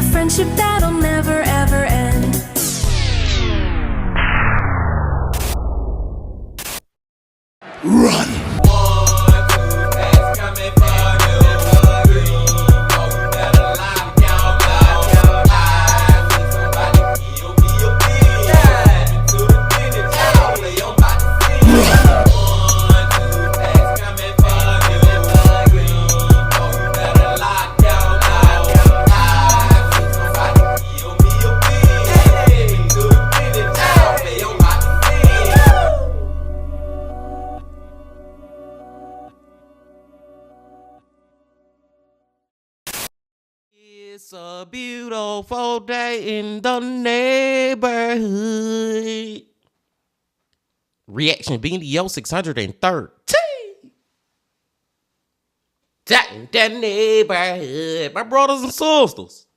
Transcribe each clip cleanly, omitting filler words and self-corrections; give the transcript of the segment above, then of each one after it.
a friendship that'll never ever end. Run! It's a beautiful day in the neighborhood. Reaction Beanie 613. In the neighborhood. My brothers and sisters.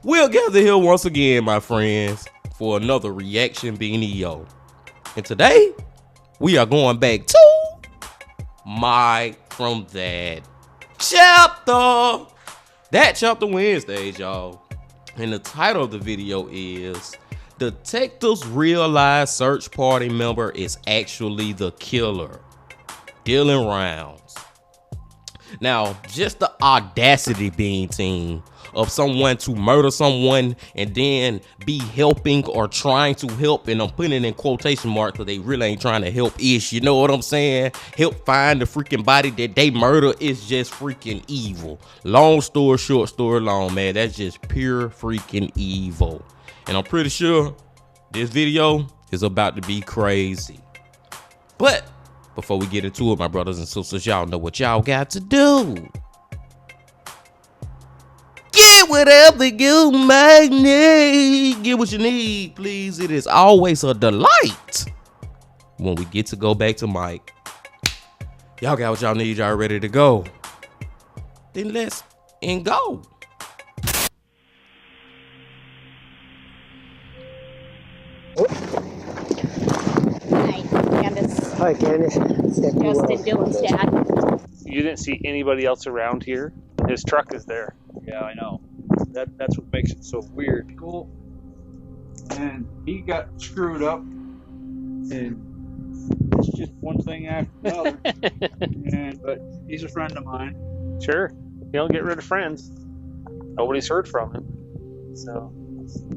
We'll gather here once again, my friends, for another Reaction Beanie. And today, we are going back to Mike from that chapter. That chapter Wednesdays, y'all. And the title of the video is Detectives Realize Search Party Member is Actually the Killer. Dylan Rounds. Now, just the audacity being team of someone to murder someone and then be helping or trying to help, and I'm putting it in quotation marks because they really ain't trying to help ish, you know what I'm saying? Help find the freaking body that they murder is just freaking evil. Long story short, story long, man, that's just pure freaking evil. And I'm pretty sure this video is about to be crazy. But before we get into it, my brothers and sisters, y'all know what y'all got to do. Get whatever you might need. Get what you need, please. It is always a delight when we get to go back to Mike. Y'all got what y'all need. Y'all ready to go? Then let's go. Hi, Candace. Hi, Candace. Justin, Dylan's dad. You didn't see anybody else around here. His truck is there. Yeah, I know. That's what makes it so weird. Cool. And he got screwed up, and it's just one thing after another. But he's a friend of mine. Sure. You don't get rid of friends. Nobody's heard from him. So.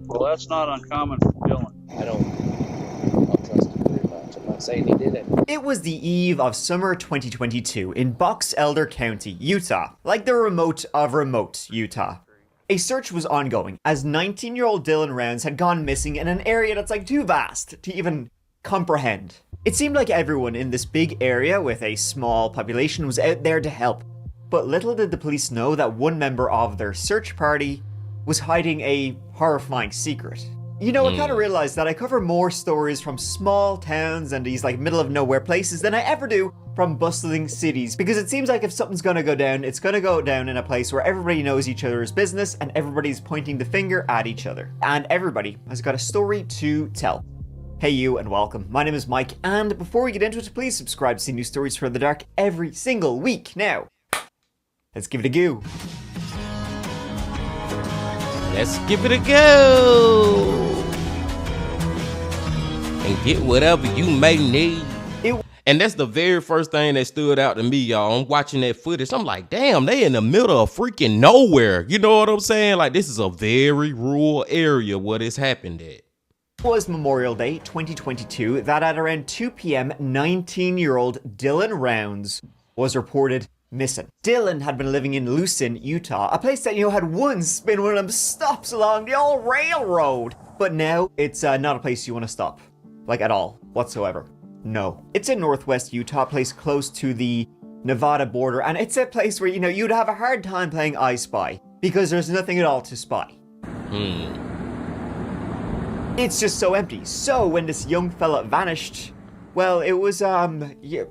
Well, that's not uncommon for Dylan. I don't trust him very much. I'm not saying he did it. It was the eve of summer 2022 in Box Elder County, Utah, like the remote of remote Utah. A search was ongoing as 19-year-old Dylan Rounds had gone missing in an area that's like too vast to even comprehend. It seemed like everyone in this big area with a small population was out there to help, but little did the police know that one member of their search party was hiding a horrifying secret. You know, I kind of realized that I cover more stories from small towns and these like middle of nowhere places than I ever do from bustling cities, because it seems like if something's gonna go down, it's gonna go down in a place where everybody knows each other's business and everybody's pointing the finger at each other. And everybody has got a story to tell. Hey you and welcome. My name is Mike, and before we get into it, please subscribe to see new stories from the dark every single week. Now, let's give it a go. Let's give it a go. And get whatever you may need. And that's the very first thing that stood out to me, y'all. I'm watching that footage. I'm like, damn, they in the middle of freaking nowhere. You know what I'm saying? Like, this is a very rural area where this happened at. It was Memorial Day 2022 that at around 2 p.m., 19-year-old Dylan Rounds was reported missing. Dylan had been living in Lucin, Utah, a place that, you know, had once been one of them stops along the old railroad. But now it's not a place you want to stop, like at all, whatsoever. No. It's in northwest Utah, a place close to the Nevada border, and it's a place where, you know, you'd have a hard time playing I Spy, because there's nothing at all to spy. It's just so empty. So when this young fella vanished, well, it was, yeah,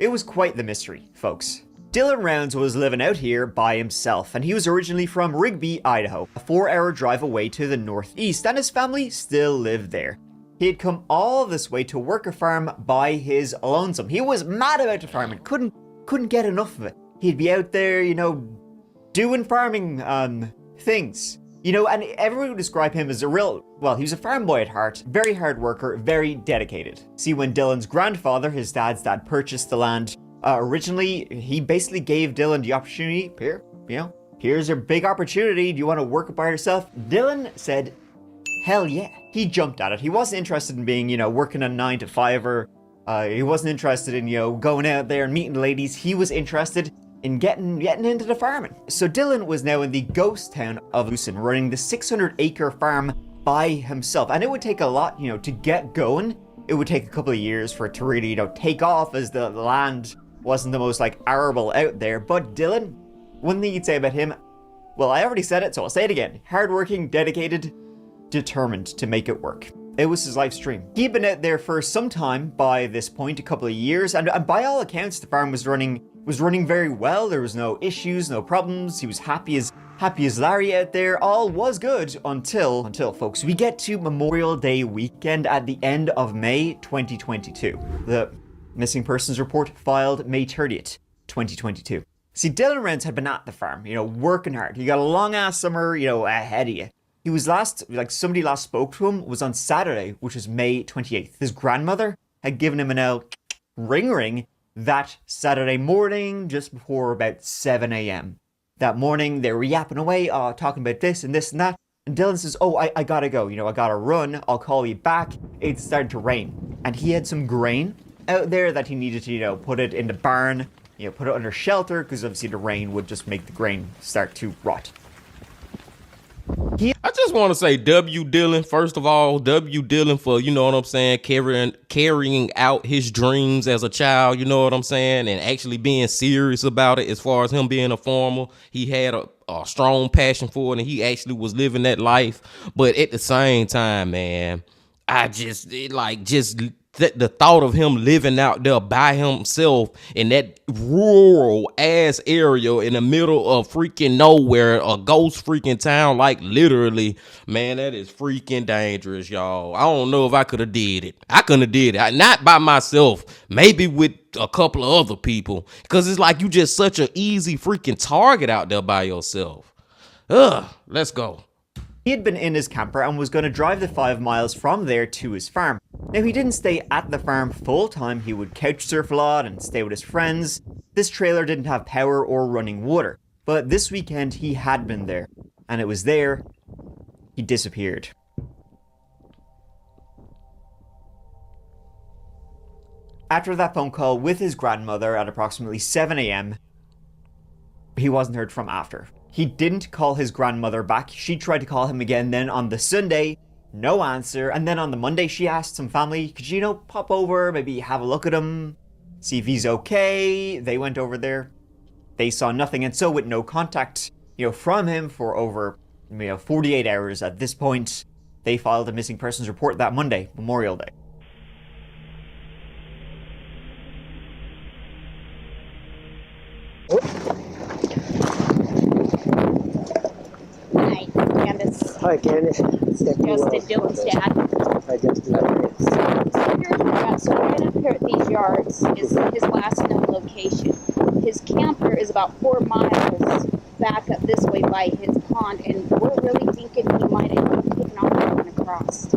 it was quite the mystery, folks. Dylan Rounds was living out here by himself, and he was originally from Rigby, Idaho, a 4-hour drive away to the northeast, and his family still lived there. He had come all this way to work a farm by his lonesome. He was mad about the farming, couldn't get enough of it. He'd be out there, you know, doing farming things. You know, and everyone would describe him as he was a farm boy at heart, very hard worker, very dedicated. See, when Dylan's grandfather, his dad's dad, purchased the land, originally, he basically gave Dylan the opportunity, here's your big opportunity, do you want to work by yourself? Dylan said, hell yeah. He jumped at it. He wasn't interested in being, working a 9 to 5 or he wasn't interested in, going out there and meeting ladies. He was interested in getting into the farming. So Dylan was now in the ghost town of Lucin, running the 600-acre farm by himself. And it would take a lot, to get going. It would take a couple of years for it to really, take off, as the land wasn't the most, arable out there. But Dylan, one thing you'd say about him, well, I already said it, so I'll say it again. Hardworking, dedicated, determined to make it work. It was his life's dream. He'd been out there for some time by this point, a couple of years, and by all accounts, the farm was running very well. There was no issues, no problems. He was happy as Larry out there. All was good until folks, we get to Memorial Day weekend at the end of May 2022. The missing persons report filed May 30th, 2022. See, Dylan Rounds had been at the farm, working hard. He got a long ass summer, ahead of you. He was somebody last spoke to him was on Saturday, which was May 28th. His grandmother had given him an ring that Saturday morning, just before about 7 a.m. That morning, they were yapping away, talking about this and that. And Dylan says, oh, I gotta go, I gotta run. I'll call you back. It started to rain. And he had some grain out there that he needed to, put it in the barn, put it under shelter, because obviously the rain would just make the grain start to rot. I just want to say W Dylan, first of all, W Dylan for, carrying out his dreams as a child, and actually being serious about it as far as him being a farmer. He had a strong passion for it, and he actually was living that life. But at the same time, man, the thought of him living out there by himself in that rural ass area in the middle of freaking nowhere, a ghost freaking town, literally, man, that is freaking dangerous, y'all. I don't know if I could have did it. I couldn't have did it. Not by myself, maybe with a couple of other people, because it's you just such an easy freaking target out there by yourself. Let's go. He had been in his camper and was going to drive the 5 miles from there to his farm. Now, he didn't stay at the farm full time. He would couch surf a lot and stay with his friends. This trailer didn't have power or running water, but this weekend he had been there, and it was there he disappeared. After that phone call with his grandmother at approximately 7 a.m., he wasn't heard from after. He didn't call his grandmother back. She tried to call him again then on the Sunday, no answer. And then on the Monday, she asked some family, could you, pop over, maybe have a look at him, see if he's okay. They went over there. They saw nothing. And so with no contact, from him for over, 48 hours at this point, they filed a missing persons report that Monday, Memorial Day. Hi, Candace. Hi, Candace. Justin, Dylan's dad. Hi, Justin. So right up here at these yards is his last known location. His camper is about 4 miles back up this way by his pond, and we're really thinking he might have taken off and gone across.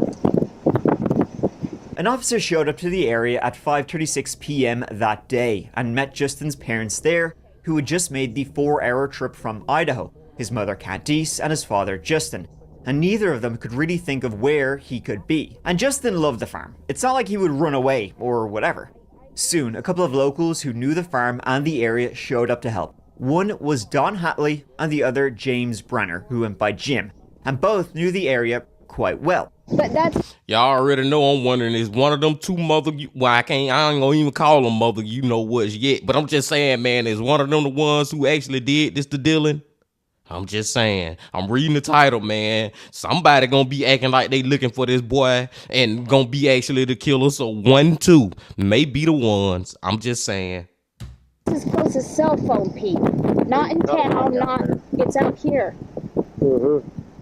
An officer showed up to the area at 5:36 p.m. that day and met Justin's parents there, who had just made the 4-hour trip from Idaho, his mother Candice and his father Justin, and neither of them could really think of where he could be. And Justin loved the farm. It's not like he would run away or whatever. Soon, a couple of locals who knew the farm and the area showed up to help. One was Don Hatley and the other James Brenner, who went by Jim, and both knew the area quite well. But that's... Y'all already know I'm wondering, is one of them two mother... Well, I ain't gonna even call them mother you-know-what's yet, but I'm just saying, man, is one of them the ones who actually did this to Dylan? I'm just saying. I'm reading the title, man. Somebody gonna be acting like they looking for this boy and gonna be actually the killer, so 1, 2 may be the ones. I'm just saying. This is close to cell phone, Pete. Not in town, it's out here.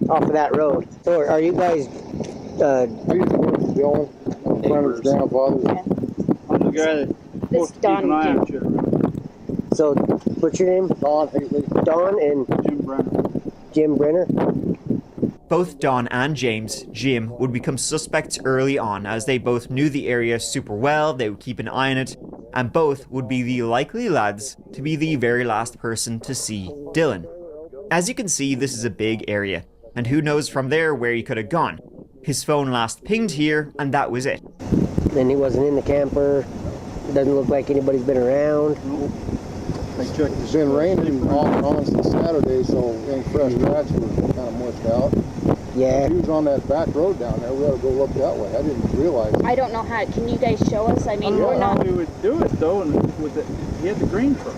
Off of that road. So are you guys, I used to work with Dylan, Brenner's grandfather. Yeah. I'm the guy that's supposed to keep an eye on you. so what's your name? Don Haley, Don and Jim Brenner. Jim Brenner? Both Don and James, Jim, would become suspects early on as they both knew the area super well, they would keep an eye on it, and both would be the likely lads to be the very last person to see Dylan. As you can see, this is a big area, and who knows from there where he could have gone. His phone last pinged here, and that was it. Then he wasn't in the camper. Doesn't look like anybody's been around. I checked. It's been raining off and on since Saturday, so any fresh tracks were kind of mushed out. Yeah. He was on that back road down there. We ought to go look that way. I didn't realize. I don't know how. Can you guys show us? I mean, I we're don't know how not we would do it though, and with it, he had the green truck.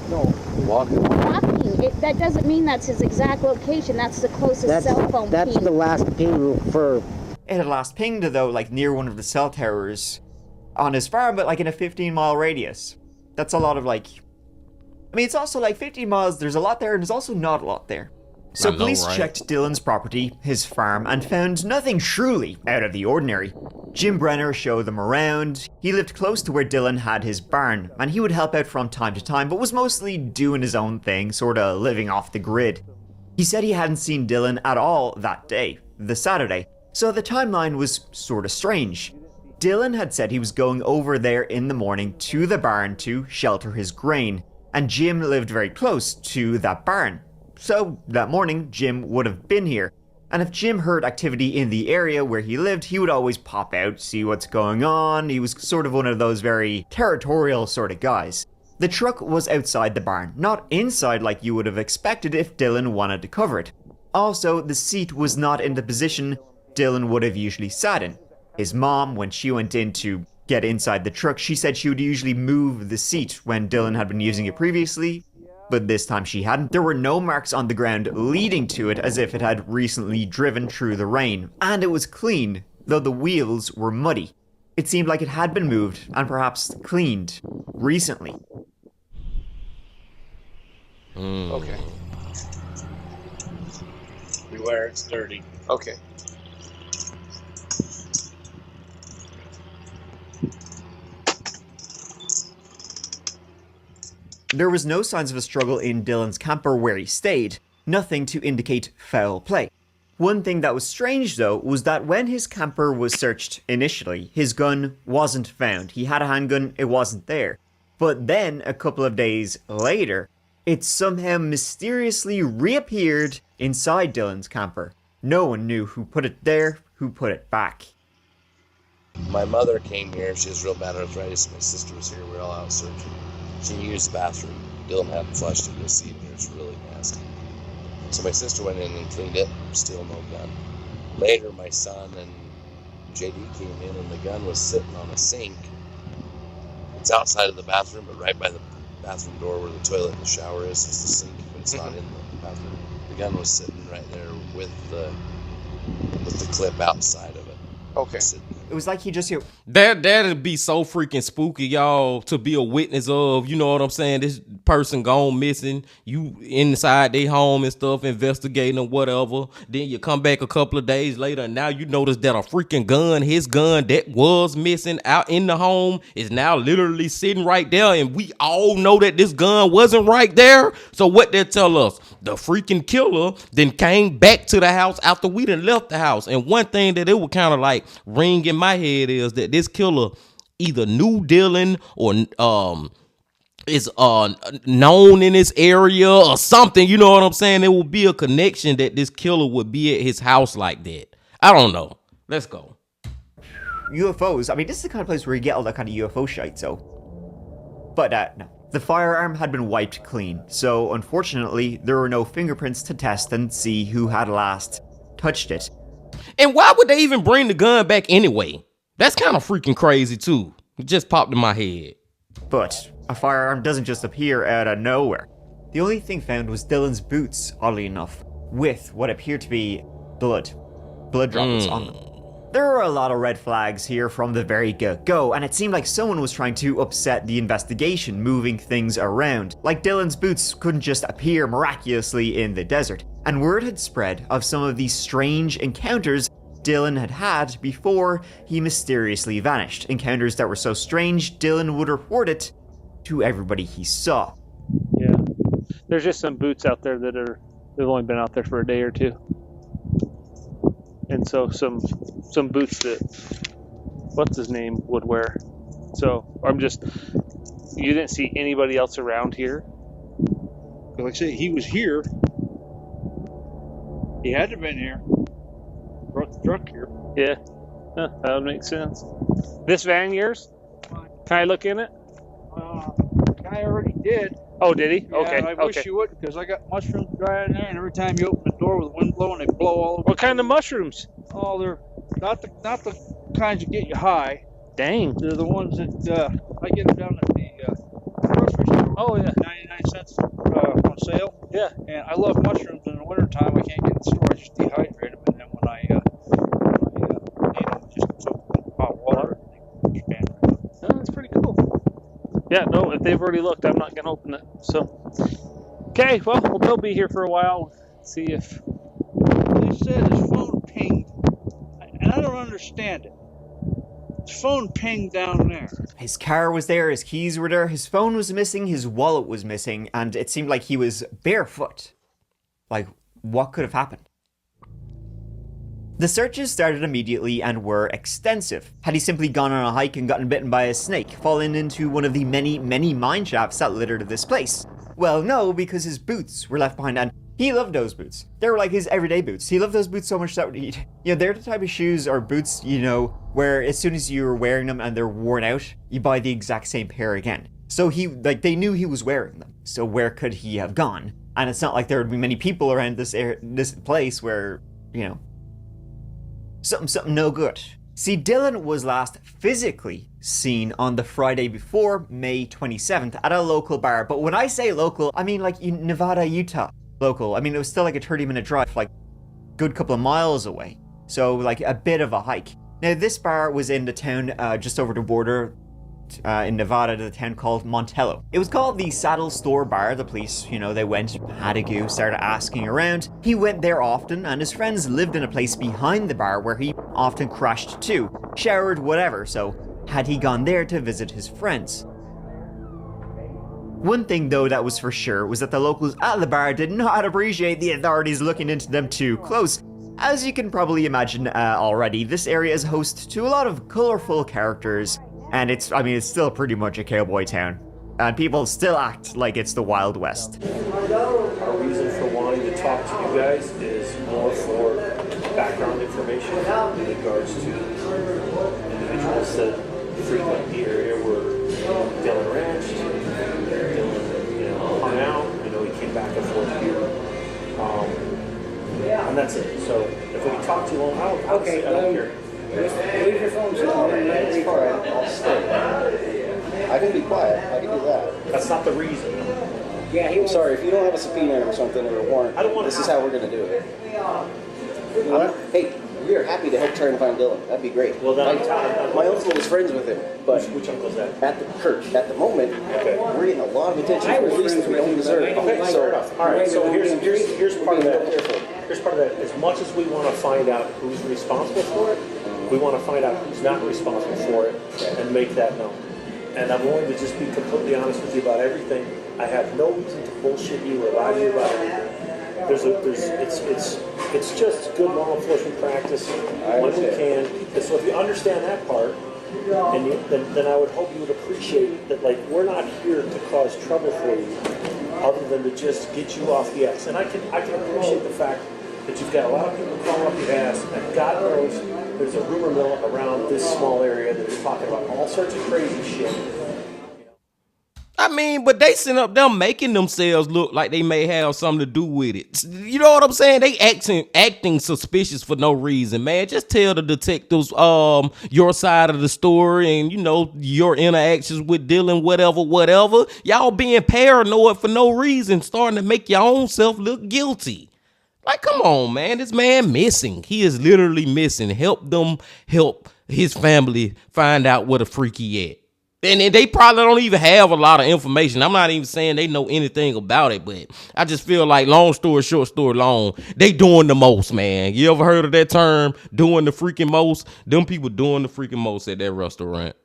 No, Walking. walking. That doesn't mean that's his exact location. That's the closest cell phone That's ping. the last ping for. It had last pinged, though, like near one of the cell towers on his farm, but like in a 15-mile radius. That's a lot of like... I mean, it's also like 15 miles, there's a lot there, and there's also not a lot there. So I know, police right? checked Dylan's property, his farm, and found nothing truly out of the ordinary. Jim Brenner showed them around. He lived close to where Dylan had his barn, and he would help out from time to time, but was mostly doing his own thing, sorta living off the grid. He said he hadn't seen Dylan at all that day, the Saturday, so the timeline was sorta strange. Dylan had said he was going over there in the morning to the barn to shelter his grain, and Jim lived very close to that barn. So that morning, Jim would have been here, and if Jim heard activity in the area where he lived, he would always pop out, see what's going on. He was sort of one of those very territorial sort of guys. The truck was outside the barn, not inside like you would have expected if Dylan wanted to cover it. Also, the seat was not in the position Dylan would have usually sat in. His mom, when she went in to get inside the truck, she said she would usually move the seat when Dylan had been using it previously, but this time she hadn't. There were no marks on the ground leading to it as if it had recently driven through the rain, and it was clean, though the wheels were muddy. It seemed like it had been moved and perhaps cleaned recently. Okay. Beware, it's dirty. Okay. There was no signs of a struggle in Dylan's camper where he stayed, nothing to indicate foul play. One thing that was strange though was that when his camper was searched initially, his gun wasn't found. He had a handgun, it wasn't there. But then, a couple of days later, it somehow mysteriously reappeared inside Dylan's camper. No one knew who put it there, who put it back. My mother came here. She has real bad arthritis. My sister was here. We were all out searching. She used the bathroom. Dylan hadn't flushed it. You'll see it here. It's really nasty. So my sister went in and cleaned it. Still no gun. Later, my son and JD came in, and the gun was sitting on a sink. It's outside of the bathroom, but right by the bathroom door where the toilet and the shower is the sink, but it's not in the bathroom. The gun was sitting right there with the clip outside of it. Okay. It was like he just here. That'd be so freaking spooky, y'all, to be a witness of, you know what I'm saying, this person gone missing, you inside their home and stuff, investigating or whatever. Then you come back a couple of days later and now you notice that a freaking gun, his gun that was missing out in the home is now literally sitting right there, and we all know that this gun wasn't right there. So what they tell us? The freaking killer then came back to the house after we done left the house. And one thing that it would kind of like ring in my head is that this killer either knew Dylan or is known in this area or something. You know what I'm saying? There would be a connection that this killer would be at his house like that. I don't know. Let's go. UFOs. I mean, this is the kind of place where you get all that kind of UFO shite, so. But, no. The firearm had been wiped clean, so unfortunately, there were no fingerprints to test and see who had last touched it. And why would they even bring the gun back anyway? That's kind of freaking crazy, too. It just popped in my head. But a firearm doesn't just appear out of nowhere. The only thing found was Dylan's boots, oddly enough, with what appeared to be blood droplets on them. There were a lot of red flags here from the very get-go, and it seemed like someone was trying to upset the investigation, moving things around. Like Dylan's boots couldn't just appear miraculously in the desert, and word had spread of some of these strange encounters Dylan had had before he mysteriously vanished. Encounters that were so strange, Dylan would report it to everybody he saw. Yeah. There's just some boots out there that they've only been out there for a day or two. and so some boots that what's his name would wear. So you didn't see anybody else around here? Like I say, he was here. He had to have been here. Brought the truck here. Yeah, huh, that would make sense. This van yours? Can I look in it? Guy already did. Oh, did he? Yeah, Okay. I wish you would, because I got mushrooms drying there, and every time you open the door with the wind blowing, they blow all over. What kind of mushrooms? Oh, they're not the kinds that get you high. Dang. They're the ones that I get them down at the grocery store. Oh yeah. 99 cents on sale. Yeah. And I love mushrooms in the wintertime. I can't get in the store. I just dehydrate them, and then when I eat them, just soak them in hot water. And they expand. Oh, that's pretty cool. Yeah, no, if they've already looked, I'm not gonna open it. So, okay, well, they'll be here for a while. See if They said his phone pinged, and I don't understand it. His phone pinged down there. His car was there, his keys were there, his phone was missing, his wallet was missing, and it seemed like he was barefoot. Like, what could have happened? The searches started immediately and were extensive. Had he simply gone on a hike and gotten bitten by a snake, fallen into one of the many, many mine shafts that littered this place? Well, no, because his boots were left behind, and he loved those boots. They were like his everyday boots. He loved those boots so much that they're the type of shoes or boots, where as soon as you're wearing them and they're worn out, you buy the exact same pair again. So they knew he was wearing them. So where could he have gone? And it's not like there would be many people around this place where, something no good. See, Dylan was last physically seen on the Friday before May 27th at a local bar. But when I say local, I mean like Nevada, Utah local. I mean, it was still like a 30-minute drive, like good couple of miles away. So like a bit of a hike. Now this bar was in the town just over the border in Nevada, to the town called Montello. It was called the Saddle Store Bar. The police, they went, had a go, started asking around. He went there often, and his friends lived in a place behind the bar where he often crashed to, showered, whatever, so had he gone there to visit his friends? One thing though that was for sure was that the locals at the bar did not appreciate the authorities looking into them too close. As you can probably imagine already, this area is host to a lot of colourful characters, and it's still pretty much a cowboy town. And people still act like it's the Wild West. Our reason for wanting to talk to you guys is more for background information in regards to individuals that frequent the area where Dylan ranched, Dylan, hung out. He came back and forth here. And that's it. So if we can talk too long, I don't care. Leave your phone on. It's fine. I'll stay. I can be quiet. I can do that. That's not the reason. Yeah, I'm sorry. If you don't have a subpoena or something or a warrant, I don't want this is how we're going to do it. You know what? Hey, we are happy to help try and find Dylan. That'd be great. Well, then my uncle was friends with him, but which uncle's that? at the moment, we're getting a lot of attention for reasons we don't deserve. Okay, fair enough. All right. So here's part of that. Here's part of that. As much as we want to find out who's responsible for it, we want to find out who's not responsible for it and make that known. And I'm willing to just be completely honest with you about everything. I have no reason to bullshit you or lie to you about anything. It's just good law enforcement practice when we can. And so if you understand that part, and then I would hope you would appreciate that, like, we're not here to cause trouble for you, other than to just get you off the ass. And I can appreciate the fact that you've got a lot of people calling up your ass, and God knows there's a rumor mill around this small area that is talking about all sorts of crazy shit. But they sitting up there making themselves look like they may have something to do with it. You know what I'm saying? They acting suspicious for no reason, man. Just tell the detectives your side of the story and, your interactions with Dylan, whatever. Y'all being paranoid for no reason, starting to make your own self look guilty. Like, come on, man. This man missing. He is literally missing. Help his family find out where the freak he at. And they probably don't even have a lot of information. I'm not even saying they know anything about it, but I just feel like, long story short, story long, they doing the most, man. You ever heard of that term, doing the freaking most? Them people doing the freaking most at that restaurant.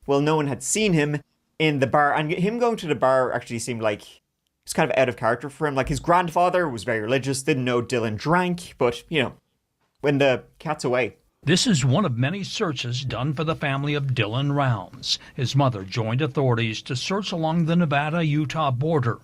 Well, no one had seen him in the bar, and him going to the bar actually seemed like It's kind of out of character for him. Like, his grandfather was very religious, didn't know Dylan drank, but, you know, when the cat's away. This is one of many searches done for the family of Dylan Rounds. His mother joined authorities to search along the Nevada-Utah border.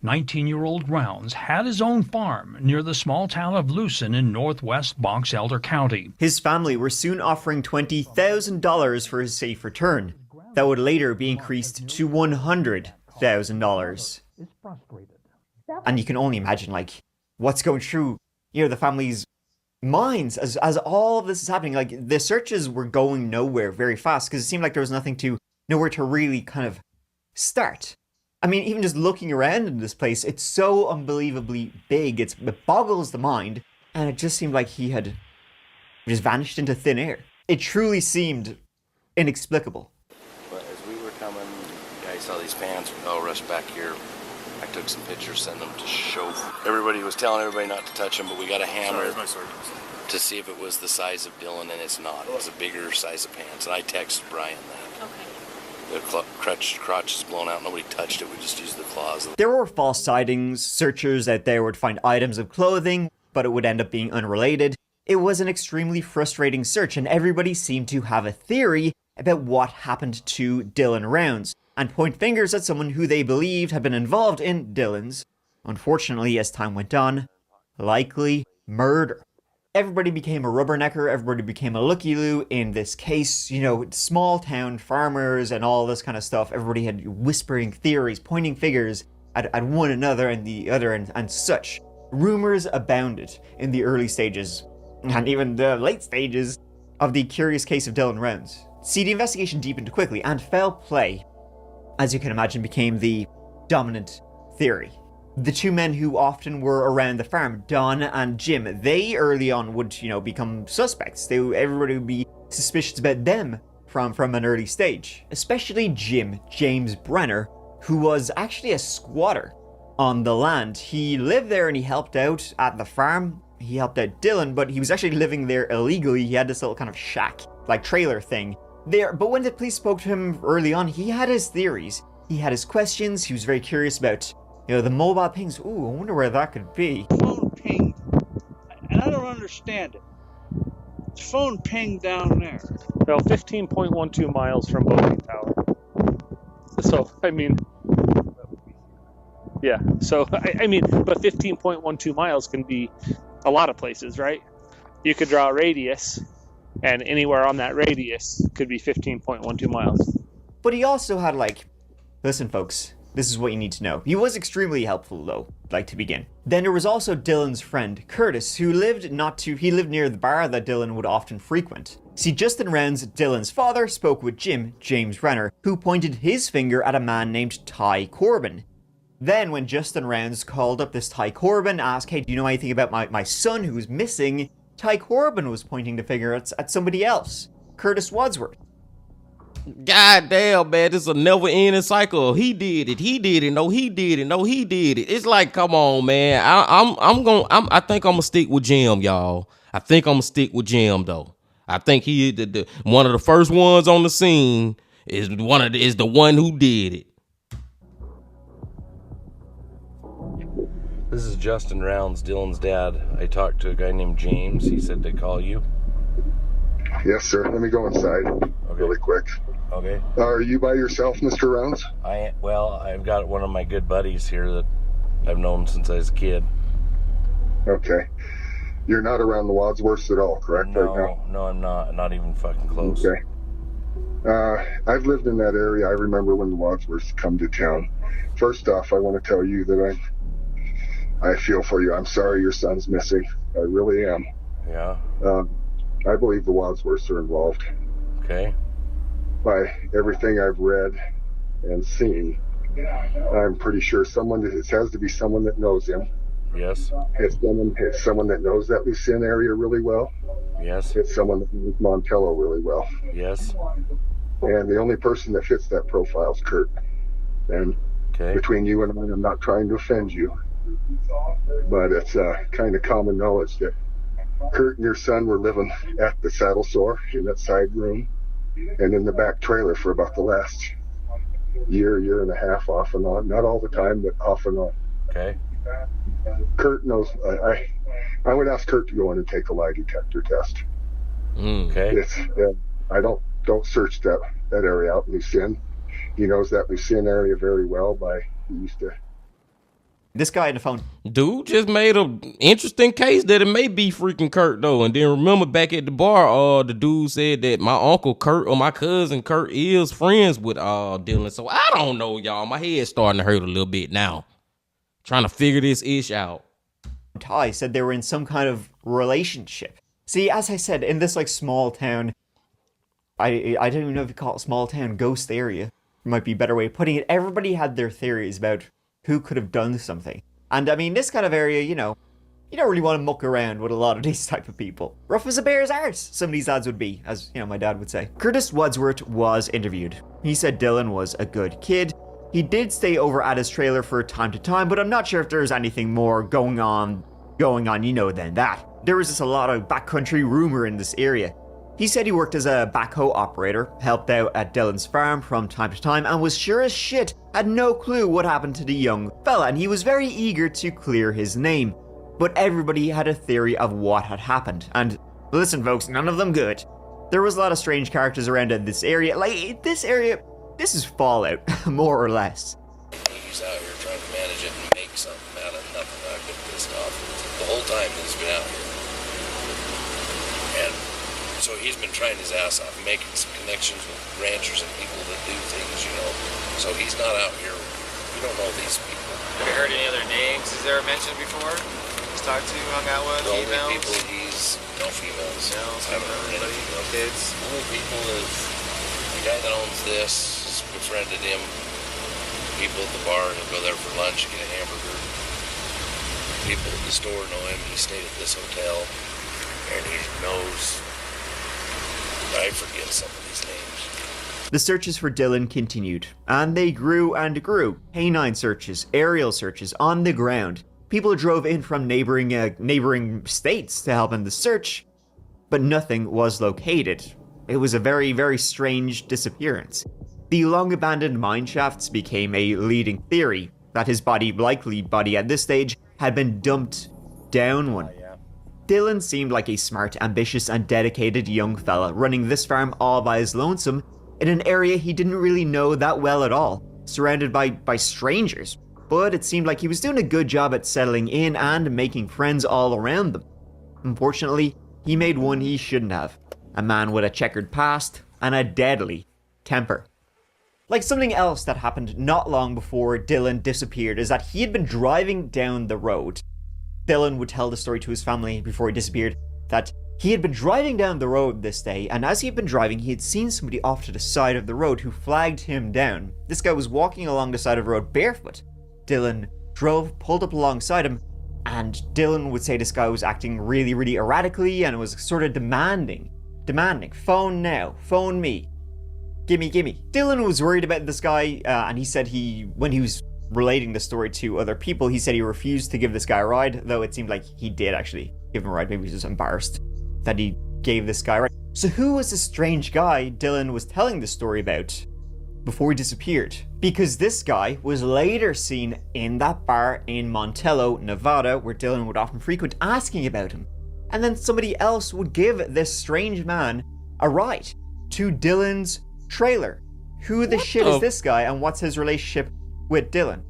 19-year-old Rounds had his own farm near the small town of Lucin in northwest Box Elder County. His family were soon offering $20,000 for his safe return. That would later be increased to $100,000. And you can only imagine, like, what's going through, you know, the family's minds as all of this is happening. Like, the searches were going nowhere very fast because it seemed like there was nowhere to really kind of start. I mean, even just looking around in this place, it's so unbelievably big. It boggles the mind, and it just seemed like he had just vanished into thin air. It truly seemed inexplicable. But as we were coming, I saw these pants. We all rushed back here. I took some pictures, sent them to show. Everybody was telling everybody not to touch them, but we got a hammer to see if it was the size of Dylan, and it's not. It's a bigger size of pants, and I texted Brian that. Okay. The crotch is blown out. Nobody touched it. We just used the claws. There were false sightings. Searchers out there would find items of clothing, but it would end up being unrelated. It was an extremely frustrating search, and everybody seemed to have a theory about what happened to Dylan Rounds, and point fingers at someone who they believed had been involved in Dylan's, unfortunately, as time went on, likely murder. Everybody became a rubbernecker, everybody became a looky-loo in this case. You know, small town farmers and all this kind of stuff. Everybody had whispering theories, pointing fingers at one another and the other and such. Rumors abounded in the early stages, and even the late stages, of the curious case of Dylan Rounds. See, the investigation deepened quickly, and foul play, as you can imagine, became the dominant theory. The two men who often were around the farm, Don and Jim, they early on would, you know, become suspects. Everybody would be suspicious about them from an early stage. Especially Jim, James Brenner, who was actually a squatter on the land. He lived there and he helped out at the farm. He helped out Dylan, but he was actually living there illegally. He had this little kind of shack, like trailer thing there. But when the police spoke to him early on, he had his theories. He had his questions. He was very curious about, you know, the mobile pings. Ooh, I wonder where that could be. Phone pinged, and I don't understand it. The phone pinged down there. Well, 15.12 miles from Boating Tower. So, I mean, yeah. So, I mean, but 15.12 miles can be a lot of places, right? You could draw a radius, and anywhere on that radius could be 15.12 miles. But he also had, like, listen, folks, this is what you need to know. He was extremely helpful, though, like, to begin. Then there was also Dylan's friend, Curtis, who lived he lived near the bar that Dylan would often frequent. See, Justin Rounds, Dylan's father, spoke with Jim, James Renner, who pointed his finger at a man named Ty Corbin. Then, when Justin Rounds called up this Ty Corbin, asked, hey, do you know anything about my son who's missing? Ty Corbin was pointing the finger at somebody else, Curtis Wadsworth. God damn, man, this is a never-ending cycle. He did it. No, he did it. It's like, come on, man. I think I'm gonna stick with Jim, y'all. I think I'm gonna stick with Jim, though. I think he the one of the first ones on the scene is the one who did it. This is Justin Rounds, Dylan's dad. I talked to a guy named James. He said to call you. Yes, sir. Let me go inside really quick. Okay. Are you by yourself, Mr. Rounds? I've got one of my good buddies here that I've known since I was a kid. Okay. You're not around the Wadsworths at all, correct? No, right now? No, I'm not. Not even fucking close. Okay. I've lived in that area. I remember when the Wadsworths come to town. First off, I want to tell you that I feel for you. I'm sorry your son's missing. I really am. Yeah. I believe the Wadsworths are involved. Okay. By everything I've read and seen, I'm pretty sure it has to be someone that knows him. Yes. It's someone that knows that Lucin area really well. Yes. It's someone that knows Montello really well. Yes. And the only person that fits that profile is Kurt. And between you and I, I'm not trying to offend you, but it's kind of common knowledge that Kurt and your son were living at the saddle sore in that side room and in the back trailer for about the last year and a half, off and on. Not all the time, but off and on. Okay. Kurt knows. I would ask Kurt to go in and take a lie detector test. Okay. I don't search that area out in Lucien. He knows that Lucien area very well. He used to. This guy on the phone. Dude just made an interesting case that it may be freaking Kurt though. And then remember back at the bar, the dude said that my uncle Kurt or my cousin Kurt is friends with Dylan. So I don't know, y'all. My head's starting to hurt a little bit now. Trying to figure this ish out. Ty said they were in some kind of relationship. See, as I said, in this like small town, I don't even know if you call it small town, ghost area. Might be a better way of putting it. Everybody had their theories about who could have done something. And I mean, this kind of area, you don't really want to muck around with a lot of these type of people. Rough as a bear's arse, some of these lads would be, as, my dad would say. Curtis Wadsworth was interviewed. He said Dylan was a good kid. He did stay over at his trailer for time to time, but I'm not sure if there's anything more going on, than that. There was just a lot of backcountry rumor in this area. He said he worked as a backhoe operator, helped out at Dylan's farm from time to time, and was sure as shit had no clue what happened to the young fella, and he was very eager to clear his name. But everybody had a theory of what had happened, and listen folks, none of them good. There was a lot of strange characters around in this area. This is Fallout, more or less. He's out here trying to manage it and make something out of nothing. I've been pissed off the whole time that he's been out here. And so he's been trying his ass off, making some connections with ranchers and people that do things, So he's not out here. We don't know these people. Have you heard any other names he's ever mentioned before? He's talked to, hung out with, the females? Only people no females. No, I haven't heard any no kids. Only people is the guy that owns this has befriended him. People at the bar, he'll go there for lunch, get a hamburger. People at the store know him. He stayed at this hotel, and he knows. I forget some of these names. The searches for Dylan continued, and they grew and grew. Canine searches, aerial searches on the ground. People drove in from neighboring states to help in the search, but nothing was located. It was a very, very strange disappearance. The long-abandoned mine shafts became a leading theory that his likely body at this stage, had been dumped down one. Dylan seemed like a smart, ambitious, and dedicated young fella running this farm all by his lonesome in an area he didn't really know that well at all, surrounded by strangers. But it seemed like he was doing a good job at settling in and making friends all around them. Unfortunately, he made one he shouldn't have. A man with a checkered past and a deadly temper. Like something else that happened not long before Dylan disappeared is that he had been driving down the road. Dylan would tell the story to his family before he disappeared that he had been driving down the road this day, and as he had been driving, he had seen somebody off to the side of the road who flagged him down. This guy was walking along the side of the road barefoot. Dylan pulled up alongside him, and Dylan would say this guy was acting really, really erratically, and it was sort of demanding, phone now, phone me, gimme. Dylan was worried about this guy, and he said when he was relating the story to other people, he said he refused to give this guy a ride, though it seemed like he did actually give him a ride. Maybe he was just embarrassed that he gave this guy a ride. So who was this strange guy Dylan was telling the story about before he disappeared? Because this guy was later seen in that bar in Montello, Nevada, where Dylan would often frequent, asking about him. And then somebody else would give this strange man a ride to Dylan's trailer. Who the shit is this guy, and what's his relationship with Dylan?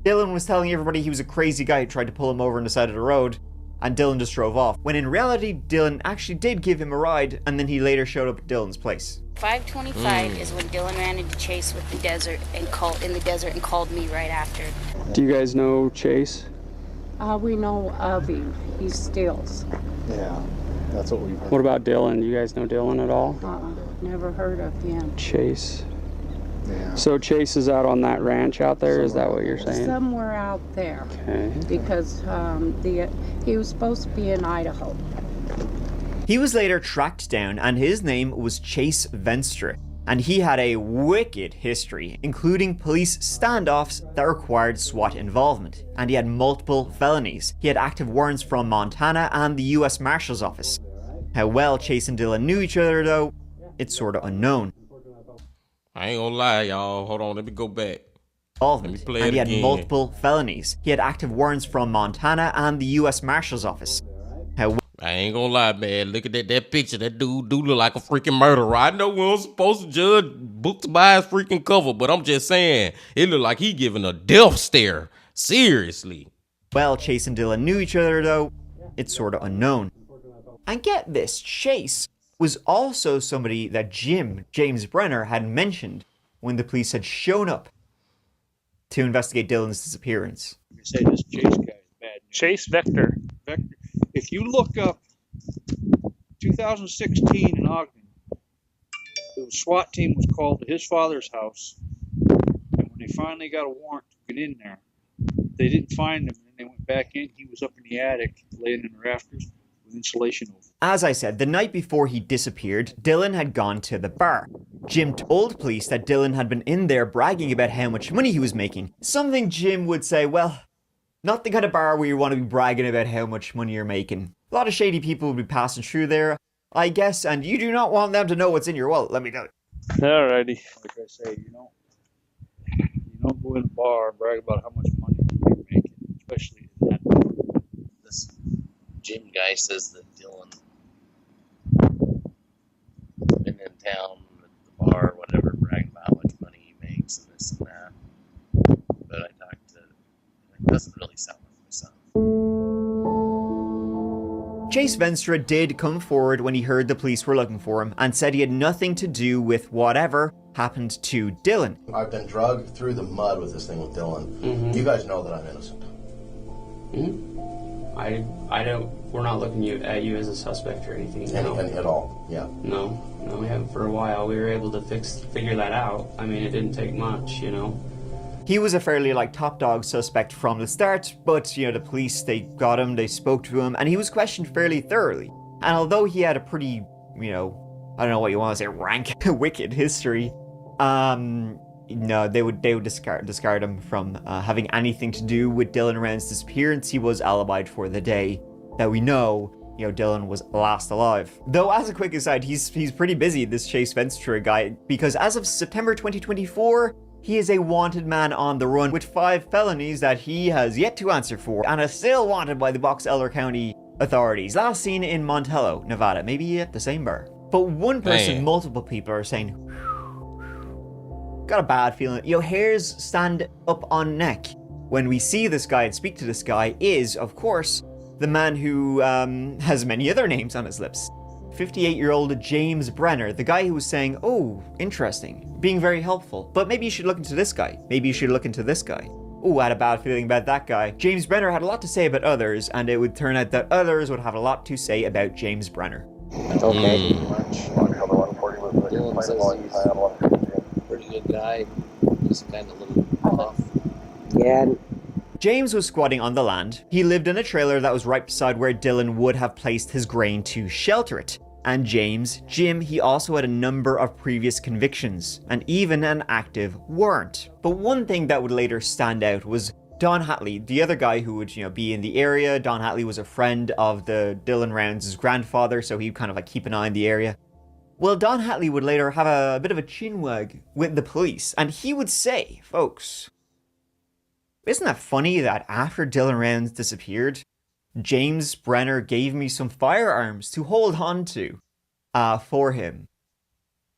Dylan was telling everybody he was a crazy guy who tried to pull him over on the side of the road, and Dylan just drove off. When in reality, Dylan actually did give him a ride, and then he later showed up at Dylan's place. 5:25 is when Dylan ran into Chase with the desert and called me right after. Do you guys know Chase? We know of him. He steals. Yeah, that's what we've heard. What about Dylan? You guys know Dylan at all? Never heard of him. Chase. Yeah. So Chase is out on that ranch out there, is that what you're saying? Somewhere out there. Okay. Because he was supposed to be in Idaho. He was later tracked down, and his name was Chase Venstre, and he had a wicked history, including police standoffs that required SWAT involvement, and he had multiple felonies. He had active warrants from Montana and the US Marshal's Office. How well Chase and Dylan knew each other, though, it's sort of unknown. I ain't gonna lie, y'all. Hold on, let me go back. involvement, play and it he had again. multiple felonies. He had active warrants from Montana and the U.S. Marshal's Office. How I ain't gonna lie, man. Look at that picture. That dude look like a freaking murderer. I know we don't supposed to judge books by his freaking cover, but I'm just saying, it look like he giving a death stare. Seriously. well Chase and Dylan knew each other, though, it's sort of unknown. And get this, Chase was also somebody that James Brenner, had mentioned when the police had shown up to investigate Dylan's disappearance. You say this Chase guy is bad news. Chase Vector. If you look up 2016 in Ogden, the SWAT team was called to his father's house, and when they finally got a warrant to get in there, they didn't find him, and they went back in. He was up in the attic, laying in the rafters with insulation over. As I said, the night before he disappeared, Dylan had gone to the bar. Jim told police that Dylan had been in there bragging about how much money he was making. Something Jim would say, well, not the kind of bar where you want to be bragging about how much money you're making. A lot of shady people would be passing through there, I guess, and you do not want them to know what's in your wallet, let me tell you. Alrighty. Like I say, you don't go in a bar and brag about how much money you're making, especially in that. This Jim guy says that Dylan been in town at the bar, whatever, bragging about how much money he makes and this and that. But I talked to, it doesn't really sound like my son. Chase Venstra did come forward when he heard the police were looking for him and said he had nothing to do with whatever happened to Dylan. I've been dragged through the mud with this thing with Dylan. Mm-hmm. You guys know that I'm innocent. Mm-hmm. I don't. We're not looking at you as a suspect or anything. Anything at all? Yeah. No, we haven't for a while. We were able to figure that out. I mean, it didn't take much, He was a fairly top dog suspect from the start, but the police, they got him, they spoke to him, and he was questioned fairly thoroughly. And although he had a pretty, I don't know what you want to say, rank, wicked history, no, they would discard him from having anything to do with Dylan Round's disappearance. He was alibied for the day that we know, Dylan was last alive. Though, as a quick aside, he's pretty busy, this Chase Venstra guy, because as of September 2024, he is a wanted man on the run with 5 felonies that he has yet to answer for, and is still wanted by the Box Elder County authorities. Last seen in Montello, Nevada, maybe at the same bar. But one person, multiple people are saying, got a bad feeling. Hairs stand up on neck when we see this guy and speak to this guy is, of course, the man who has many other names on his lips. 58-year-old James Brenner, the guy who was saying, oh, interesting, being very helpful, but maybe you should look into this guy. Maybe you should look into this guy. Oh, I had a bad feeling about that guy. James Brenner had a lot to say about others, and it would turn out that others would have a lot to say about James Brenner. Okay. Dylan says he's a pretty good guy, just kind of a little off. Yeah. James was squatting on the land. He lived in a trailer that was right beside where Dylan would have placed his grain to shelter it. And Jim, he also had a number of previous convictions, and even an active warrant. But one thing that would later stand out was Don Hatley, the other guy who would, be in the area. Don Hatley was a friend of the Dylan Rounds' grandfather, so he'd kind of keep an eye on the area. Well, Don Hatley would later have a bit of a chinwag with the police, and he would say, folks, isn't that funny that after Dylan Rounds disappeared, James Brenner gave me some firearms to hold on to for him.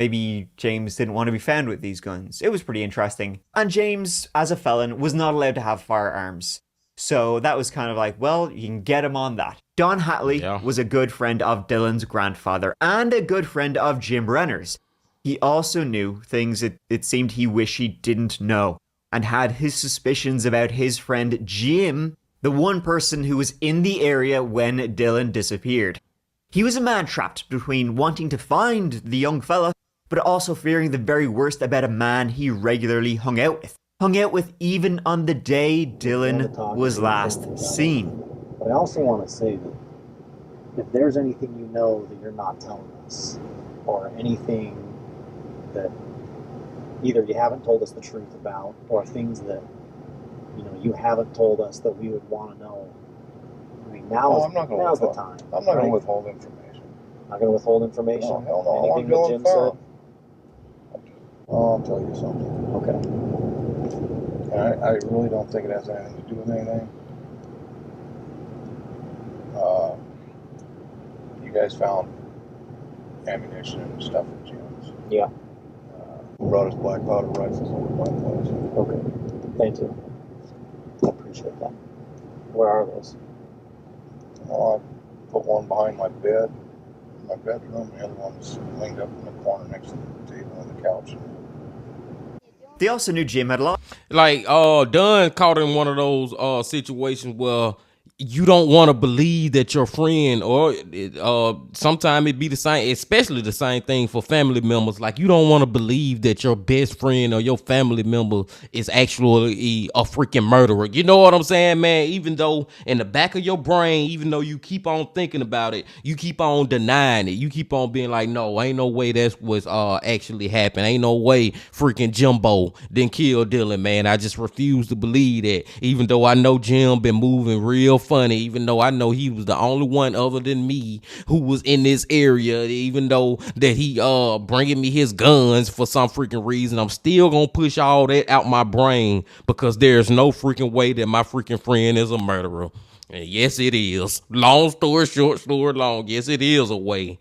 Maybe James didn't want to be found with these guns. It was pretty interesting. And James, as a felon, was not allowed to have firearms. So that was kind of well, you can get him on that. Don Hatley was a good friend of Dylan's grandfather and a good friend of Jim Brenner's. He also knew things it seemed he wished he didn't know, and had his suspicions about his friend Jim, the one person who was in the area when Dylan disappeared. He was a man trapped between wanting to find the young fella, but also fearing the very worst about a man he regularly hung out with even on the day Dylan was last seen. But I also want to say that if there's anything you know that you're not telling us, or anything that either you haven't told us the truth about, or things that you haven't told us that we would want to know. I mean, now's the time. I'm not going to withhold information. Not going to withhold information? No, hell no. Anything that Jim said? I'll tell you something. Okay. I really don't think it has anything to do with anything. You guys found ammunition and stuff at Jim's. Yeah. Who brought his black powder rifles over my place? Okay. Thank you. I appreciate that. Where are those? Well, I put one behind my bed, in my bedroom, and the other one's winged up in the corner next to the table on the couch. They also knew Jim had a lot. Like, Dunn caught in one of those situations where you don't want to believe that your friend, or sometimes it be the same, especially the same thing for family members. Like, you don't want to believe that your best friend or your family member is actually a freaking murderer. You know what I'm saying, man? Even though in the back of your brain, even though you keep on thinking about it, you keep on denying it. You keep on being like, no, ain't no way that's what's actually happened. Ain't no way freaking Jimbo didn't kill Dylan, man. I just refuse to believe that. Even though I know Jim been moving real funny, even though I know he was the only one other than me who was in this area, even though that he bringing me his guns for some freaking reason, I'm still gonna push all that out my brain because there's no freaking way that my freaking friend is a murderer. And yes, it is. Long story short, story long. Yes, it is a way.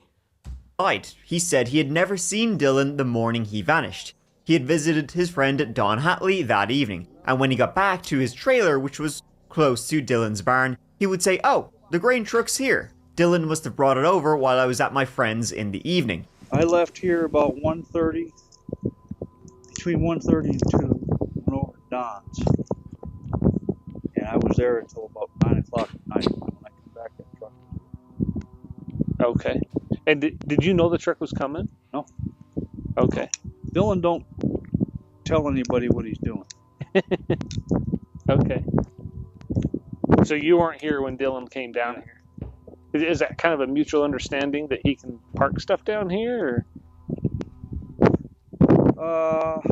He said he had never seen Dylan the morning he vanished. He had visited his friend Don Hatley that evening, and when he got back to his trailer, which was close to Dylan's barn, he would say, "Oh, the grain truck's here. Dylan must have brought it over while I was at my friend's in the evening." I left here about 1:30, between 1:30 and 2, went over to Don's. And I was there until about 9 o'clock at night when I came back that truck. Okay. And did you know the truck was coming? No. Okay. Dylan don't tell anybody what he's doing. Okay. So you weren't here when Dylan came down here. Is that kind of a mutual understanding that he can park stuff down here? Or?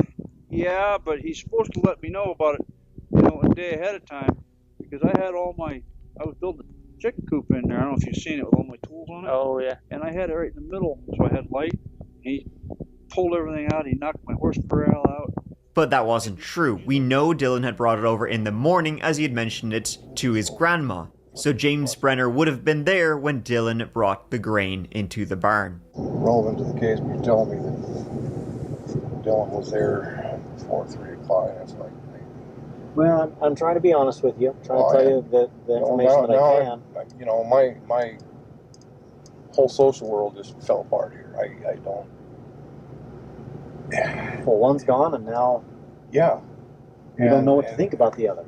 Yeah, but he's supposed to let me know about it, a day ahead of time, because I was building a chicken coop in there. I don't know if you've seen it with all my tools on it. Oh, yeah. And I had it right in the middle, so I had light. He pulled everything out. He knocked my horse corral out. But that wasn't true. We know Dylan had brought it over in the morning as he had mentioned it to his grandma. So James Brenner would have been there when Dylan brought the grain into the barn. Relevant to the case, but you're telling me that Dylan was there before 3 o'clock. That's like, well, I'm trying to be honest with you. I'm trying to tell you the information that I can. My whole social world just fell apart here. I don't. Well, one's gone, and now yeah, you don't know what to think about the other.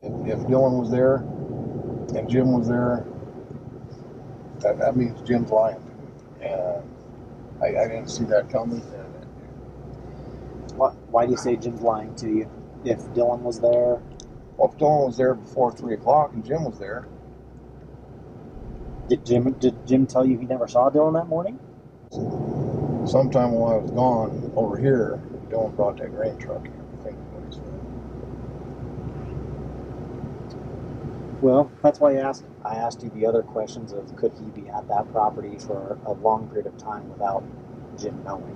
If Dylan was there and Jim was there, that means Jim's lying to me, and I didn't see that coming. Why do you say Jim's lying to you? If Dylan was there? Well, if Dylan was there before 3 o'clock and Jim was there. Did Jim tell you he never saw Dylan that morning? Sometime while I was gone over here, Dylan brought that grain truck in. I think what he said. Well, that's why I asked you the other questions of could he be at that property for a long period of time without Jim knowing.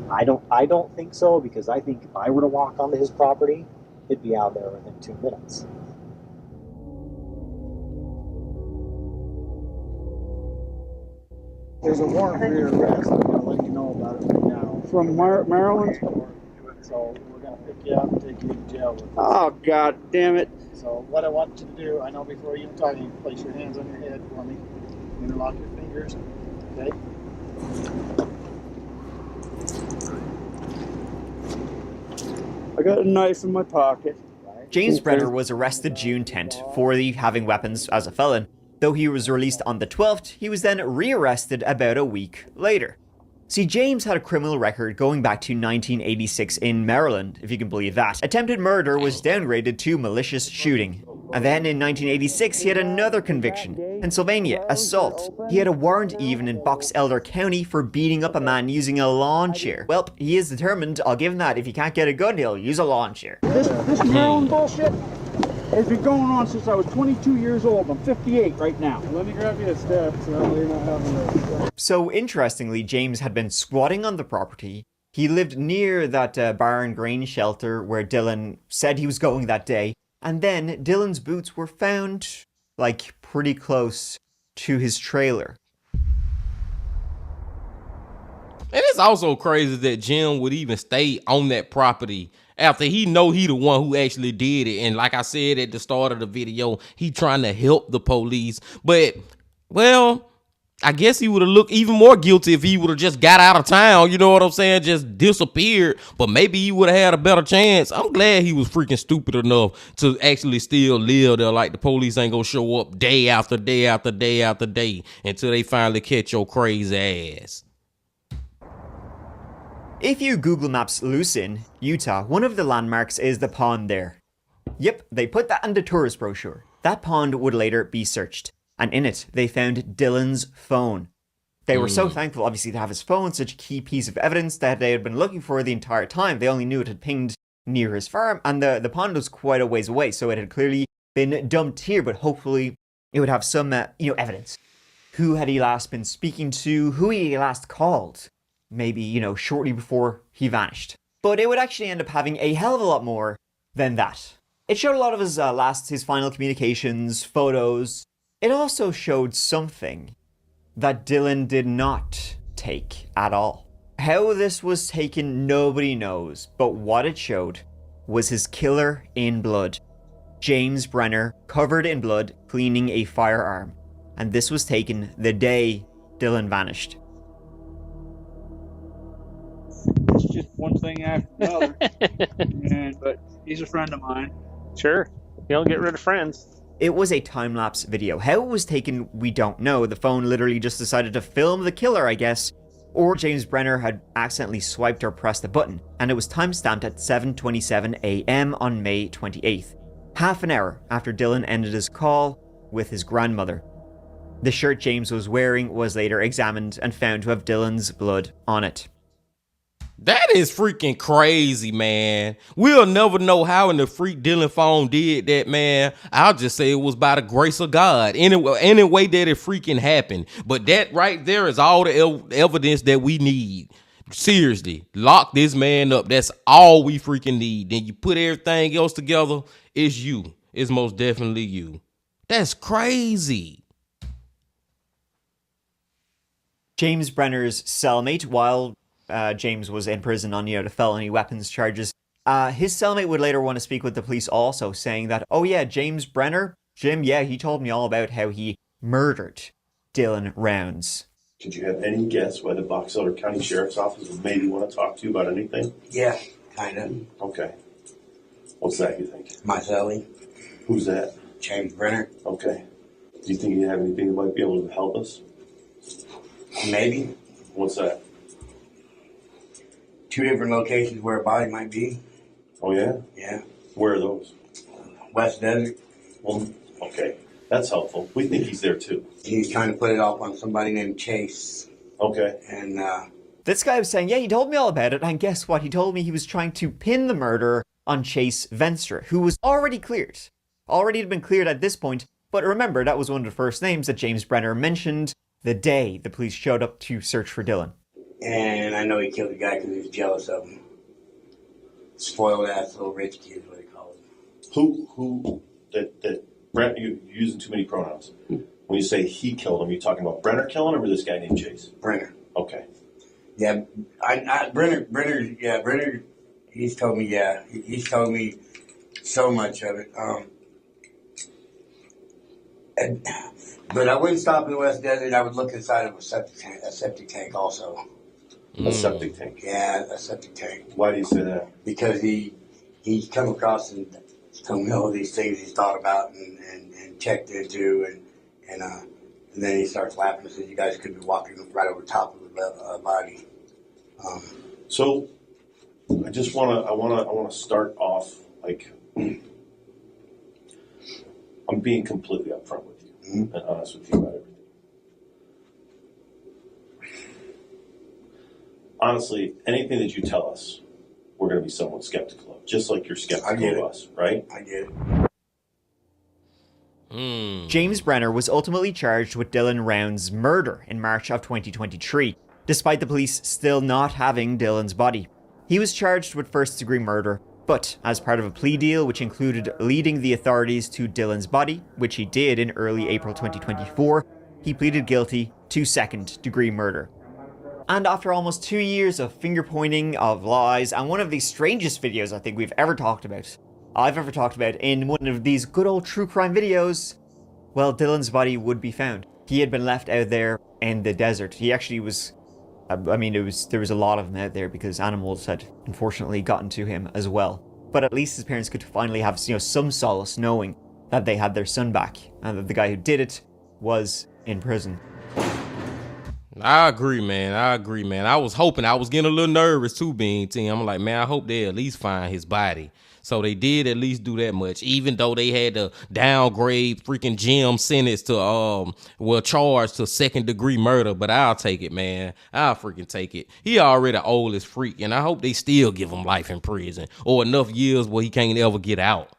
I don't think so, because I think if I were to walk onto his property, he'd be out there within 2 minutes. There's a warrant for your arrest. I'm going to let you know about it right now. From Maryland? So we're going to pick you up and take you to jail with us. Oh, God damn it. So what I want you to do, I know before you talk, you place your hands on your head for me. Interlock your fingers. Okay? I got a knife in my pocket. James Brenner was arrested June 10th for having weapons as a felon. Though he was released on the 12th, he was then rearrested about a week later. See, James had a criminal record going back to 1986 in Maryland, if you can believe that. Attempted murder was downgraded to malicious shooting. And then in 1986, he had another conviction. Pennsylvania, assault. He had a warrant even in Box Elder County for beating up a man using a lawn chair. Well, he is determined, I'll give him that. If he can't get a gun, he'll use a lawn chair. This Maryland bullshit has been going on since I was 22 years old. I'm 58 right now. Let me grab you a step so you're not having a... So interestingly, James had been squatting on the property, He lived near that bar and grain shelter where Dylan said he was going that day. And then Dylan's boots were found, like, pretty close to his trailer. And it's also crazy that Jim would even stay on that property after he know he the one who actually did it. And like I said at the start of the video, he trying to help the police. But, well, I guess he would have looked even more guilty if he would have just got out of town. You know what I'm saying? Just disappeared. But maybe he would have had a better chance. I'm glad he was freaking stupid enough to actually still live there. Like the police ain't gonna show up day after day after day after day until they finally catch your crazy ass. If you Google Maps Lucin, Utah, one of the landmarks is the pond there. Yep, they put that in the tourist brochure. That pond would later be searched, and in it, they found Dylan's phone. They were so thankful, obviously, to have his phone, such a key piece of evidence that they had been looking for the entire time. They only knew it had pinged near his farm, and the pond was quite a ways away, so it had clearly been dumped here, but hopefully it would have some, evidence. Who had he last been speaking to? Who he last called? Maybe, shortly before he vanished. But it would actually end up having a hell of a lot more than that. It showed a lot of his final communications, photos. It also showed something that Dylan did not take at all. How this was taken, nobody knows, but what it showed was his killer in blood. James Brenner, covered in blood, cleaning a firearm. And this was taken the day Dylan vanished. It's just one thing after another. But he's a friend of mine. Sure. You don't get rid of friends. It was a time-lapse video. How it was taken, we don't know. The phone literally just decided to film the killer, I guess. Or James Brenner had accidentally swiped or pressed a button, and it was timestamped at 7:27 a.m. on May 28th, half an hour after Dylan ended his call with his grandmother. The shirt James was wearing was later examined and found to have Dylan's blood on it. That is freaking crazy, man. We'll never know how in the freak Dylan phone did that, man. I'll just say it was by the grace of God. Any way that it freaking happened. But that right there is all the evidence that we need. Seriously, lock this man up. That's all we freaking need. Then you put everything else together, it's you. It's most definitely you. That's crazy. James Brenner's cellmate, while James was in prison on, the felony weapons charges, his cellmate would later want to speak with the police also, saying that, oh yeah, James Brenner, Jim, yeah, he told me all about how he murdered Dylan Rounds. Did you have any guess why the Box Elder County Sheriff's Office would maybe want to talk to you about anything? Yeah, kind of. Okay. What's that, you think? My cellie. Who's that? James Brenner. Okay. Do you think you have anything that might be able to help us? Maybe. What's that? 2 different locations where a body might be. Oh, yeah? Yeah. Where are those? West Desert. Well, okay. That's helpful. We think he's there, too. He's trying to put it off on somebody named Chase. Okay. And, this guy was saying, yeah, he told me all about it, and guess what? He told me he was trying to pin the murder on Chase Venstra, who was already cleared. Already had been cleared at this point, but remember, that was one of the first names that James Brenner mentioned the day the police showed up to search for Dylan. And I know he killed the guy because he was jealous of him. Spoiled ass little rich kid is what he called him. That Brent, you're using too many pronouns. When you say he killed him, you talking about Brenner killing him or this guy named Chase? Brenner. Okay. Yeah, Brenner, he's told me, he's told me so much of it. But I wouldn't stop in the West Desert. I would look inside of a septic tank also. A septic tank? Yeah, a septic tank. Why do you say that? Because he's come across and told me all these things he's thought about and checked into, and then he starts laughing and says, "You guys could be walking right over top of the body." So, I just want to start off like I'm being completely upfront with you and honest with you about everything. Honestly, anything that you tell us, we're going to be somewhat skeptical of, just like you're skeptical of us, right? I get it. James Brenner was ultimately charged with Dylan Rounds' murder in March of 2023. despite the police still not having Dylan's body. He was charged with first-degree murder, but as part of a plea deal which included leading the authorities to Dylan's body, which he did in early April 2024, he pleaded guilty to second-degree murder. And after almost 2 years of finger-pointing, of lies, and one of the strangest videos I think I've ever talked about in one of these good old true crime videos, well, Dylan's body would be found. He had been left out there in the desert. He actually was, there was a lot of them out there because animals had unfortunately gotten to him as well. But at least his parents could finally have, some solace knowing that they had their son back and that the guy who did it was in prison. I agree, man. I was hoping, I was getting a little nervous too, being Tim. I'm like, man, I hope they at least find his body. So they did at least do that much, even though they had to downgrade freaking Jim sentence to, charged to second-degree murder. But I'll take it, man. I'll freaking take it. He already old as freak, and I hope they still give him life in prison or enough years where he can't ever get out.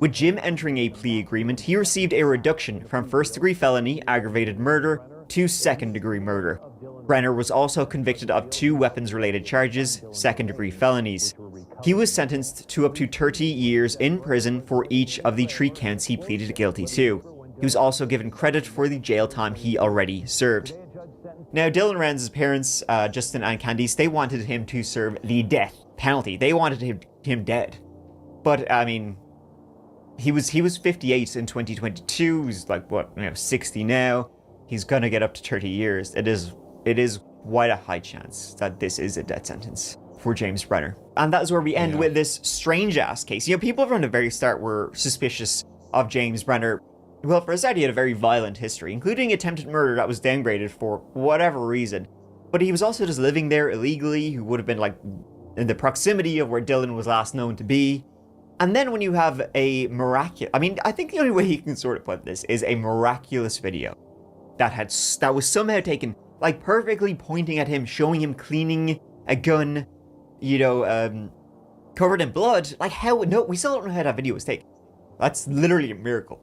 With Jim entering a plea agreement, he received a reduction from first-degree felony aggravated murder to second-degree murder. Brenner was also convicted of 2 weapons-related charges, second-degree felonies. He was sentenced to up to 30 years in prison for each of the 3 counts he pleaded guilty to. He was also given credit for the jail time he already served. Now, Dylan Rounds' parents, Justin and Candice, they wanted him to serve the death penalty. They wanted him dead. But, he was 58 in 2022. He's 60 now. He's gonna get up to 30 years. It is quite a high chance that this is a death sentence for James Brenner. And that's where we end with this strange-ass case. People from the very start were suspicious of James Brenner. Well, for a start, he had a very violent history, including attempted murder that was downgraded for whatever reason. But he was also just living there illegally. He would have been, in the proximity of where Dylan was last known to be. And then when you have a miraculous... I think the only way you can sort of put this is a miraculous video that was somehow taken, perfectly pointing at him, showing him cleaning a gun, covered in blood. We still don't know how that video was taken. That's literally a miracle.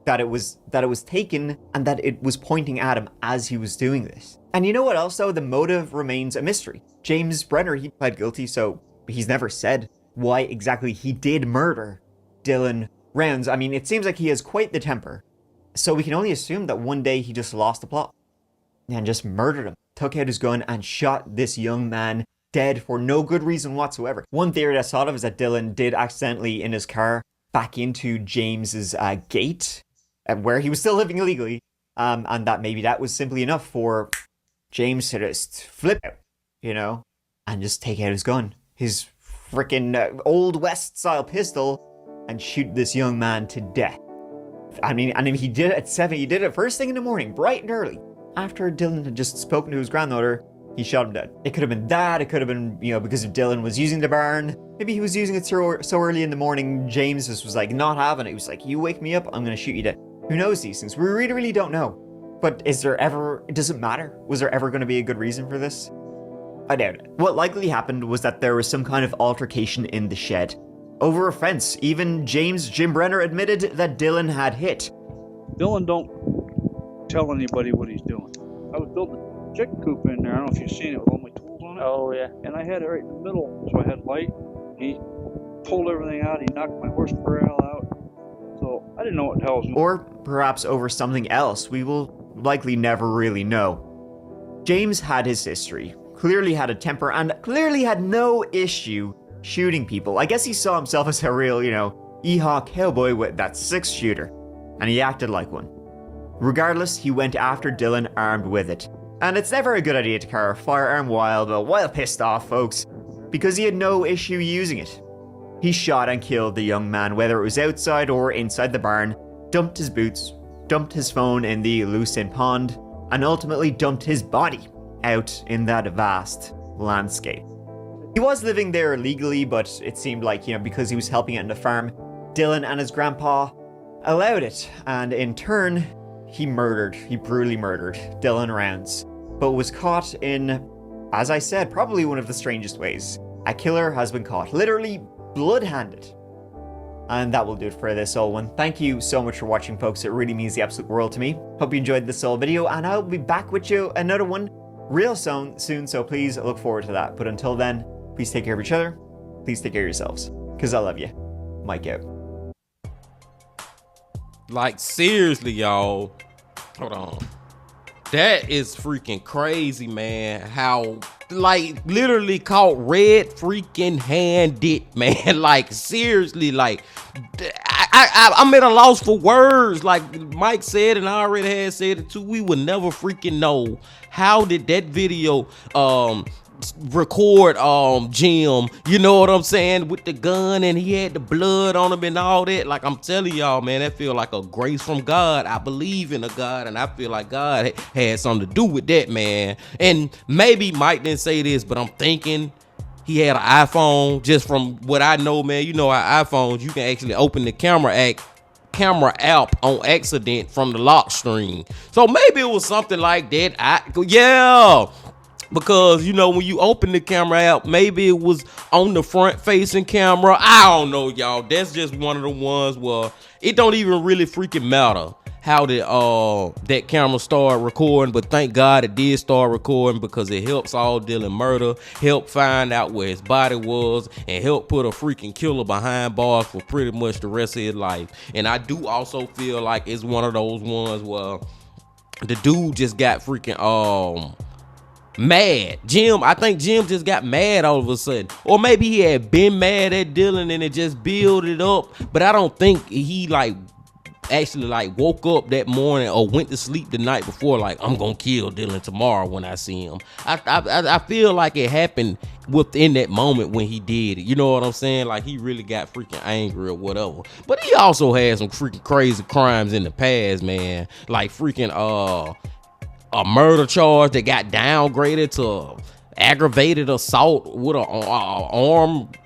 That it was taken and that it was pointing at him as he was doing this. And you know what else, though? The motive remains a mystery. James Brenner, he pled guilty, so he's never said why exactly he did murder Dylan Rounds. It seems like he has quite the temper. So we can only assume that one day he just lost the plot and just murdered him, took out his gun and shot this young man dead for no good reason whatsoever. One theory that's thought of is that Dylan did accidentally in his car back into James's gate where he was still living illegally, and that maybe that was simply enough for James to just flip out, and just take out his gun, his freaking Old West style pistol, and shoot this young man to death. He did it at 7. He did it first thing in the morning, bright and early. After Dylan had just spoken to his granddaughter, he shot him dead. It could have been that. It could have been, because if Dylan was using the barn, maybe he was using it so early in the morning, James just was not having it. He was like, you wake me up, I'm going to shoot you dead. Who knows these things? We really, really don't know. But does it matter? Was there ever going to be a good reason for this? I doubt it. What likely happened was that there was some kind of altercation in the shed. Over a fence, even Jim Brenner admitted that Dylan had hit. Dylan don't tell anybody what he's doing. I was building a chicken coop in there. I don't know if you've seen it with all my tools on it. Oh, yeah. And I had it right in the middle, so I had light. He pulled everything out. He knocked my horse corral out. So I didn't know what the hell was going on. Or perhaps over something else. We will likely never really know. James had his history, clearly had a temper, and clearly had no issue shooting people. I guess he saw himself as a real, Yeehaw cowboy with that 6-shooter, and he acted like one. Regardless, he went after Dylan armed with it. And it's never a good idea to carry a firearm while pissed off, folks, because he had no issue using it. He shot and killed the young man, whether it was outside or inside the barn, dumped his boots, dumped his phone in the Lucin pond, and ultimately dumped his body out in that vast landscape. He was living there illegally, but it seemed like, because he was helping out on the farm, Dylan and his grandpa allowed it, and in turn, he brutally murdered Dylan Rounds, but was caught in, as I said, probably one of the strangest ways. A killer has been caught, literally blood-handed. And that will do it for this Soul one. Thank you so much for watching, folks. It really means the absolute world to me. Hope you enjoyed this Soul video, and I'll be back with you another one real soon, so please look forward to that. But until then, please take care of each other. Please take care of yourselves, because I love you. Mike out. Like, seriously, y'all. Hold on. That is freaking crazy, man. How, like, literally caught red freaking handed, man. Like, seriously, like, I'm at a loss for words. Like Mike said, and I already had said it too, we would never freaking know how did that video record Jim, you know what I'm saying, with the gun, and he had the blood on him and all that. Like, I'm telling y'all, man, that feel like a grace from God. I believe in a God, and I feel like God had something to do with that, man. And maybe Mike didn't say this, but I'm thinking he had an iPhone. Just from what I know, man, you know how iPhones, you can actually open the camera app on accident from the lock screen. So maybe it was something like that. Yeah. Because, you know, when you open the camera app, maybe it was on the front facing camera. I don't know, y'all. That's just one of the ones where it don't even really freaking matter how did that camera start recording. But thank God it did start recording, because it helps all Dylan murder, help find out where his body was, and help put a freaking killer behind bars for pretty much the rest of his life. And I do also feel like it's one of those ones where the dude just got freaking mad. I think Jim just got mad all of a sudden, or maybe he had been mad at Dylan and it just built it up. But I don't think he like actually like woke up that morning or went to sleep the night before like, I'm gonna kill Dylan tomorrow when I see him. I feel like it happened within that moment when he did it. You know what I'm saying? Like, he really got freaking angry or whatever. But he also had some freaking crazy crimes in the past, man. Like freaking a murder charge that got downgraded to aggravated assault with an armed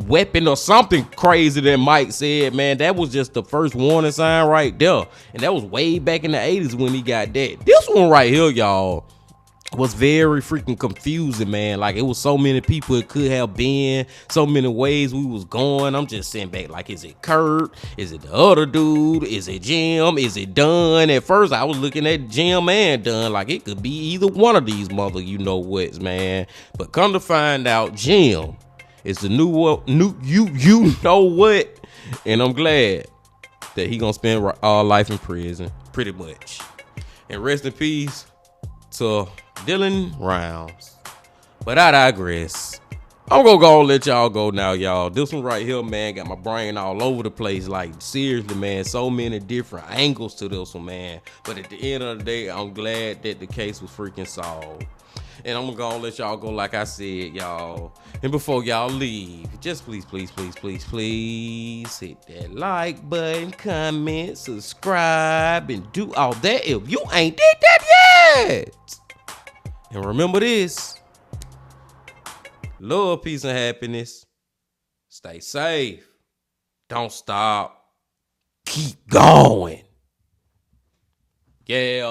weapon or something crazy that Mike said, man. That was just the first warning sign right there. And that was way back in the 80s when he got that. This one right here, y'all, was very freaking confusing, man. Like, it was so many people it could have been, so many ways we was going. I'm just sitting back like, is it Kurt? Is it the other dude? Is it Jim? Is it Dunn? At first I was looking at Jim and Dunn like it could be either one of these mother you know what's, man. But come to find out, Jim is the new you know what. And I'm glad that he gonna spend all life in prison, pretty much. And rest in peace to Dylan Rounds. But I digress. I'm gonna go and let y'all go now, y'all. This one right here, man, got my brain all over the place. Like, seriously, man, so many different angles to this one, man. But at the end of the day, I'm glad that the case was freaking solved. And I'm gonna let y'all go like I said, y'all. And before y'all leave, just please hit that like button, comment, subscribe, and do all that if you ain't did that yet. And remember this: love, peace, and happiness. Stay safe. Don't stop. Keep going. Yeah.